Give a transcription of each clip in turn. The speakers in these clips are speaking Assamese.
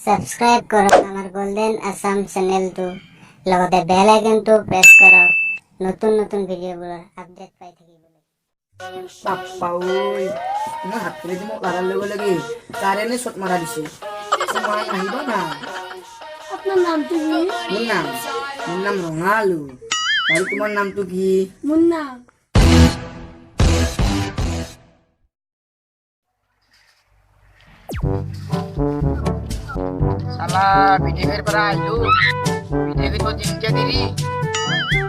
সাবস্ক্ৰাইব কৰক আমাৰ গোল্ডেন আসাম চেনেলটো লগতে বেল আইকনটো প্ৰেছ কৰক নতুন নতুন ভিডিঅ'বোৰৰ আপডেট পাই থাকিবলৈ Papa oi, মই হাত কৰি মোক লাৰাৰ লগে লগে কাৰেনে শট মাৰা দিছে তোমাৰ আহিব না আপনাৰ নামটো কি? মোৰ নাম ৰঙালু আৰু তোমাৰ নামটো কি মুন্না। সালা বিদেশেৰ পৰা আইলো বিদেশে তো জিনকে দিলি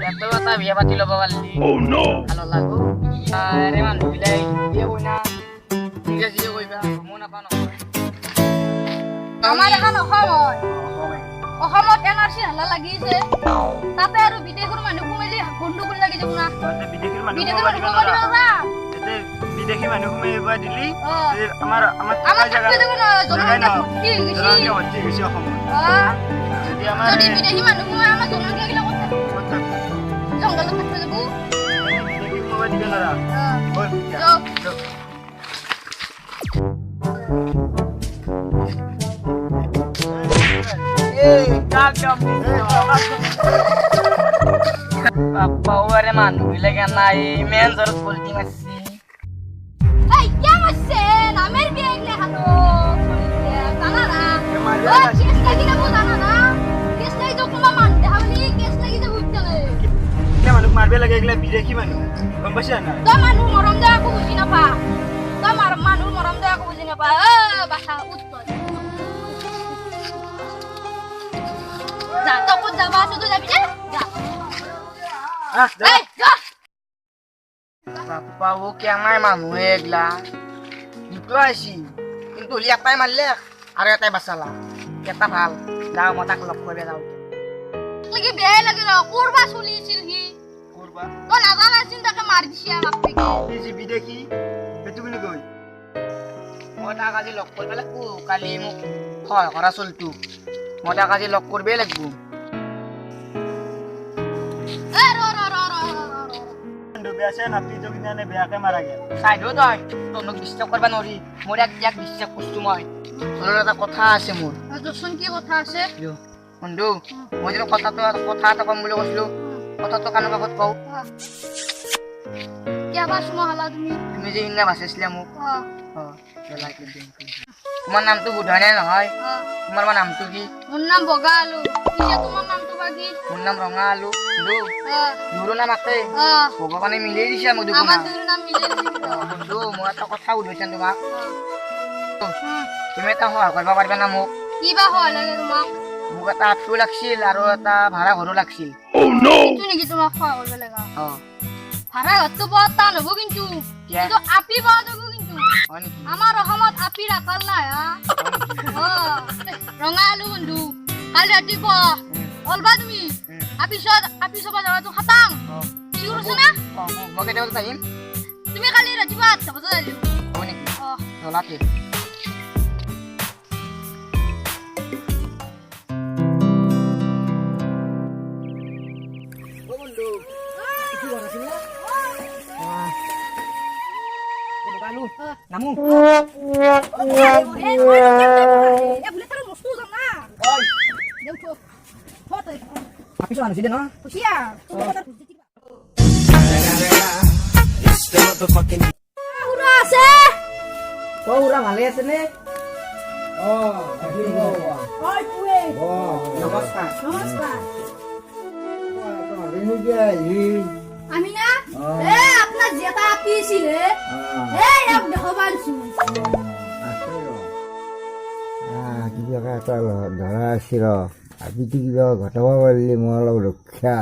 এত কথা বিয়া পাতি লব পারলি ভালো লাগো আরে মানুহ বিলাই বিয়ে কই না ইংরেজি কইবা মন নাপা নহয় আমার এখন অসমত এনআরসি হাল্লা লাগিছে তাতে আৰু বিদেশৰ মানুহ কমিলি গণ্ডগোল লাগি যাব না বিদেশীৰ মানুহ বিদেশৰ মানুহ কমিলি না এতে বিদেশী মানুহ সোমাই দিলি অ। আমাৰ আমাৰ জায়গা থাকবে যাব না জনসংখ্যা ভৰ্তি হৈ গৈছে জনসংখ্যা ভৰ্তি হৈছে অসমত যদি আমাৰ যদি বিদেশী মানুহ কমাই আমাৰ জনসংখ্যা গিলা কথা জংগলত থাকবে যাব বিদেশী সোমাই দিবে নৰা বল যাও। Papa ore মানুহ বিলাকে নাই মেন জৰত পলটি মারছি এই কেন আছে নামের বিয়ে গলে হানো জানা না ও কেস লাগি যাব জানা না কেস লাগি তো তোমার মানতে হবে কেস লাগি যাব উঠলে এতিয়া মানুহ মাৰবে লাগে এগলা বিদেশী মানুহ গম পাইছা না তো মানুহ মরম দেয়া কো বুঝি না পা তো মানুহ মরম দেয়া কো বুঝি না পা বাসা উত্তর যা তো কো যাবা শুধু যাবি যা এই যা Papa ও কি আমার মানুহ এগলা দুটো আইছি কিন্তু হলি এটাই মারলে আর এটাই বাঁচালা এটা ভাল যাও মই তাক লগ করে যাও লাগি বিয়ে লাগি র করবা চলিছিল হি কৰবা তো নাজানা চিন্তাকে মার দিছি আমাকে এই যে বিদেশী সেইটো বুলি কই মই তাক আজি লগ কৰিব লাগিব কালি মোক হয় কৰা চলটো মই তাক আজি লগ কৰিবই লাগিব এ ৰ বেয়াছে নাপি তো কিনে বেয়াকে মাৰা গেল চাইদো তই তোক বিশ্বাস কৰিব নোৱাৰি মোৰ এক বিশ্বাস কৰিছো মই তোৰ এটা কথা আছে মোৰ দর্শন কি কথা আছে বন্ধু মই যে কথা এটা কম বুলি কৈছিলো কথাটো কাণৰ কাষত কওঁ কি আবাৰ শুনো হালা তুমি তুমি যে ইন্না বাচিছিলা মোক তোমাৰ নামটো বুধানে নহয় তোমাৰ নামটো কি মোৰ নাম বগা আলু কিসে তোমাৰ নামটো বাকি মোৰ নাম ৰঙা আলু বন্ধু মোৰো নাম আছে ভগৱানে মিলাই দিছে মোক দেখোন আমার দুই নাম মিলে বন্ধু মই এটা কথা সুধিছো তোমাক তুমি এটা সহায় কৰিব পাৰিবা না মোক কিবা হয় লাগে তোমাক মোক এটা আঁঠু লাগিছিল আৰু এটা ভাড়া ঘৰো লাগিছিল কিন্তু নাকি তোমাক হয় করবে লাগা অ ভাড়া ঘরটো বহুত টান হবো কিন্তু কিয়া? কিন্তু আপি পাওয়া যাবো কিন্তু হয় নেকি আমার অসমত আপি রাখাল নাই রঙা আলু বন্ধু কালি ৰাতিপুৱা অলবা তুমি আপি সবা যাওয়াটো খাটাং শিগুৰ আছে না মই কেতিয়া বজাত আহিম তুমি কালি ৰাতিপুৱা 8টা বজাত আহিলো হয় নেকি জলাতে নামো কিছু আনিছিলে ন ওরা ভালে আছে নে নমস্কাৰ আমি না আপনাৰ যেটা আপি ছিলে এক দেখো পাৰছু কিবা এটা ধৰা আছিল আপিটো কিবা ঘটাব পাৰিলে মই অলপ ৰক্ষা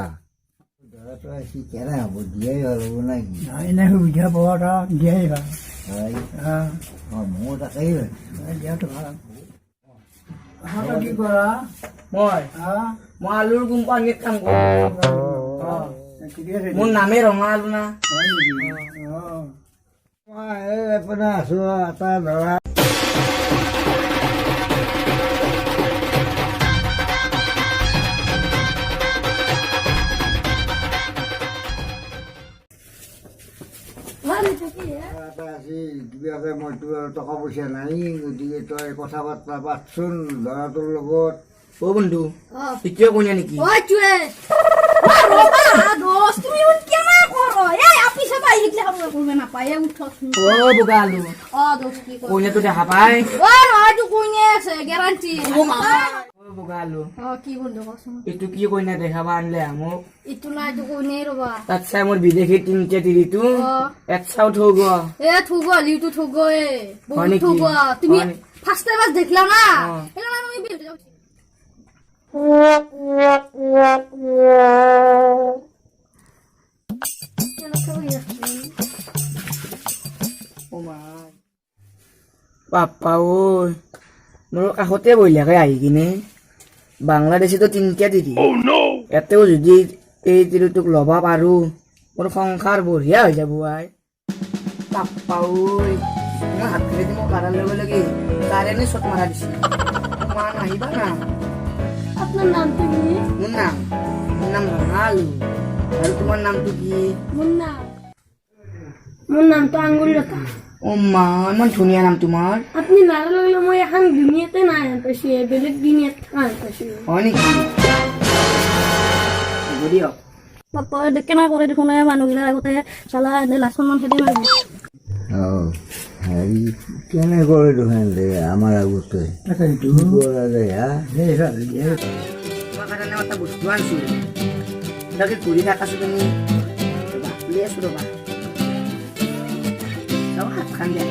ধৰাটো আছে কেনে হ'ব দিয়াই ভাল হ'ব নেকি এনে সুবিধা পোৱা দিয়াই ভাল মোৰ তাকেই দিয়াটো ভাল কি কৰা মই আলুৰ কোম্পানীত কাম কৰোঁ মোৰ নামে ৰঙা আলু না মই আপোনাৰ আছো এটা ধৰা ভালো থেকে এটা আছিল কিবাকে মইতো আৰু টকা পইচা নাই গতিকে তই কথা বাৰ্তা পাতচোন ল'ৰাটোৰ লগত অ বন্ধু তৃতীয় কইনা নেকি ওই চুয়ে ও রবা দোস তুমি উন কেমা করো এই আপনি সব আই লিখলে হবে করবে না পায়ে উঠো অ বগা আলু ও দোস কি করো কইনাটো দেখা পাই ও নয় তো কইনে আছে গ্যারান্টি ও বগা আলু ও কি বন্ধু কসম এইটো কি কইনা দেখাবা আনলে মোক ইতু নাই তো কইনে রবা তাত চাই মোৰ বিদেশী তিনটা তিৰিটো অ এক চাও থৌগ এ থুগো লিউটু থুগো এ হয় বহুত নেকি? থুগো তুমি হয়। ফার্স্ট টাইম দেখলা না অ। এলা আমি বিল যাচ্ছি বাপ্পা ঐ মোৰ কাষতে বহিলাকে আহি কিনে বাংলাদেশতো তিনটা তিৰি ইয়াতেও যদি এই তিৰিটোক ল'ব পাৰো মোৰ সংসাৰ বঢ়িয়া হৈ যাব আই বাপ্পা ঐ মই হাত খেলি মই পাৰাৰ লগে লগে তাৰে নে চট মাৰা দিছে মান আহিবা না আপনাৰ নাম কি মোৰ নাম ৰঙালু আৰু তোমাৰ নামটো কি মুন্না মোৰ নাম তো আঙ্গুল লতা অ মা ইমান ধুনীয়া নাম তোমাৰ আপনি নারা লাগলে মই এখন দুনিয়াতে নাই পাইছি বেলেগ দুনিয়াত থাকা পাইছি হয় নেকি হ'ব দিয়ক বাপ্পা দেখে না করে দেখুন মানুহগিলাৰ আগতে চালা লাচন মান খেদি মাৰিব অঁ হেৰি কেনে কৰে দেখোন দে আমাৰ আগতে তাকেইতো কৰা যায় হা তোমাৰ কাৰণে এটা বস্তু আনিছো তাকে ঘূৰি থাকাছো তুমি ৰ'বা লৈ আছো ৰ'বা চাওঁ হাতখন দিয়া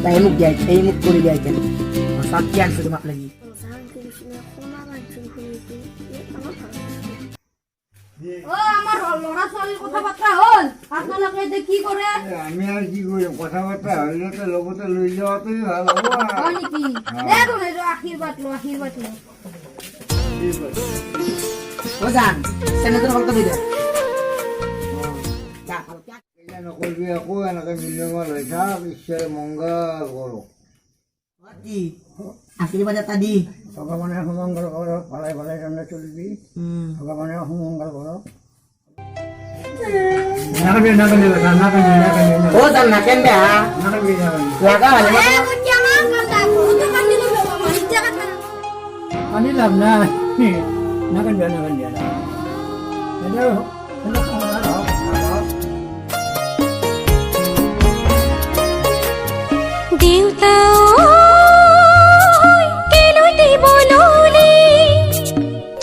তাই মোক দিয়াই এই মোক কৰি দিয়াই কেন চাক কি আনিছো তোমাক লাগি ও আমাৰ লড়া ছোৱালীৰ কথা বাৰ্তা হল আপোনালোকে এতিয়া কি কৰে আমি আৰু কি কৰিম কথা বাৰ্তা হ'লে তো লগতে লৈ যোৱাটোৱে ভাল হ'ব হয় নেকি দে আশীৰ্বাদ লো ও জান চেনেতৰ ফলটো দি দে নকৰিবি আকৌ এনেকৈ মিলন হৈ থাক ঈশ্বৰে মংগল কৰক কি আশীৰ্বাদ এটা দি ভগৱানে সুমংগল কৰক ভালে ভালে কাৰণে চলিবি ভগৱানে সুমংগল কৰক ও জান নাকেন দে লাগা হলে পানী লাভ নাই নাকান দিয়া দেউতা কেলৈ দিবলৈ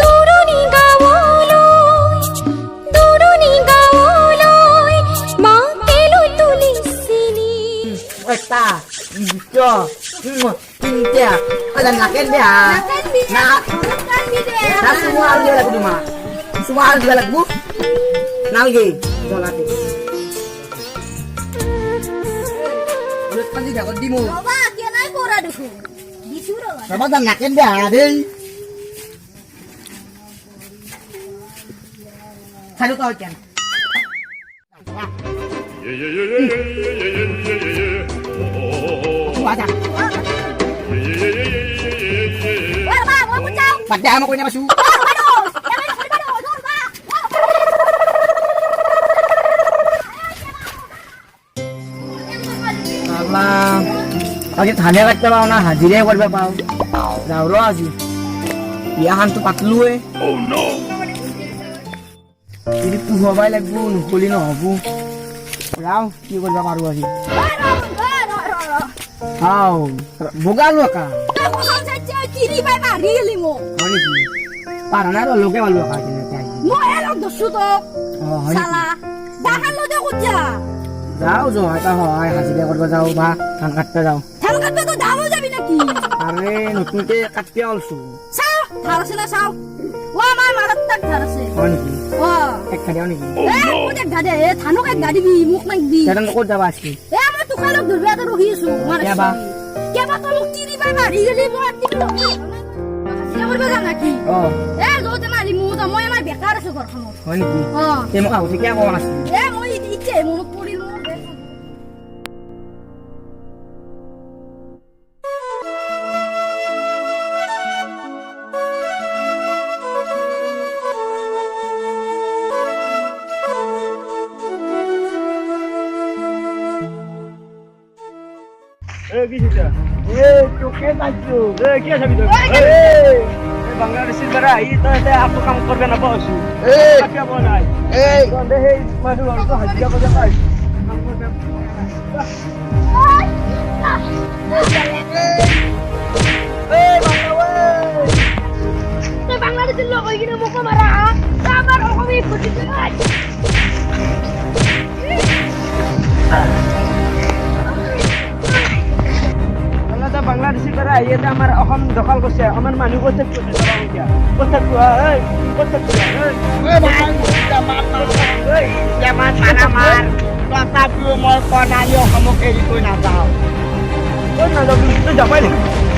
দূৰণি গাঁৱলৈ মা কেলৈ তুলিছিলি একটা দুটো তিনটা ও জান নাকেন দে না না semua harus dia lagu cuma semua harus dia lagu nalgi jolate udah kan tidak kau dimu বাবা কে নাই কৰা দেখোন দিছু ৰবা sama dan naken dia deh satu kau kan Wajar. বাবা মই বুঝাও Pada mau punya masuk. Alah, আজি ধানে কাটতে পাও না হাজিৰাই কৰিব পাও যাওঁ ৰ আজি বিয়াখানটো পাতলোৱে যদি পোহবাই লাগিব নুখলি নহ'ব যাওঁ কি কৰিব পাৰো আজি চাওঁ বগালো একা চিৰি পাই মাৰি গেলি মোক হয় নেকি পাৰা নাই ৰ লোকে পালো একা মই এলক দছু তোক হয় নেকি চালা দাখালো দে কুতিয়া যাওঁ যোৱা এটা সহায় হাজিৰা কৰিব যাওঁ বা ধান কাটতে যাওঁ ধান কাটবে তো দামো যাবি নাকি আৰে নতুনকে কাটতে ওলছো চাও ধাৰ আছে না চাও ও আমাৰ মাৰাত্মক ধাৰ আছে হয় নেকি ও এক খাদিয়াও নেকি মোক এক গাদে ধানক এক গাদিবি মোক নাকবি তেনে ক'ত যাবা আজকি মই তোকালক ধৰবে এটা ৰখি আছো কেবা? কেবা তো মোক চিৰি পাই মাৰি গেলি মই আতিব হাজিৰা কৰিব যাম নাকি অ য'তে মাৰি মোৰ মই আমাৰ বেকাৰ আছো ঘৰখনত হয় নেকি অ তে মোক আগতে কিয় কোৱা নাছিলি মই ইচ্ছে মনত পৰিল মোৰ কি সেটা তোকে পাইছো কি আছাবি তই বাংলাদেশের বেড়া আহি তই এতে আপু কাম করবে না বসু কাটিয়াব নাই তহঁতে সেই মানুহ ঘৰতো হাজিৰা কৰিব পাই কাম কৰবে তুই বাংলাদেশেৰ লোক হয়ে কিনে মুখ মাৰা আমাৰ অসমে বুঝিতে বাংলাদেশেৰ বেড়া আহি এতে আমাৰ অসম দখল কৰিছে আমাৰ মানুহ ক'ত তথাপিও মই কণালী অসমক এৰি কৈ নাযাওঁ তই নাযাবি তই যাবই লাগিব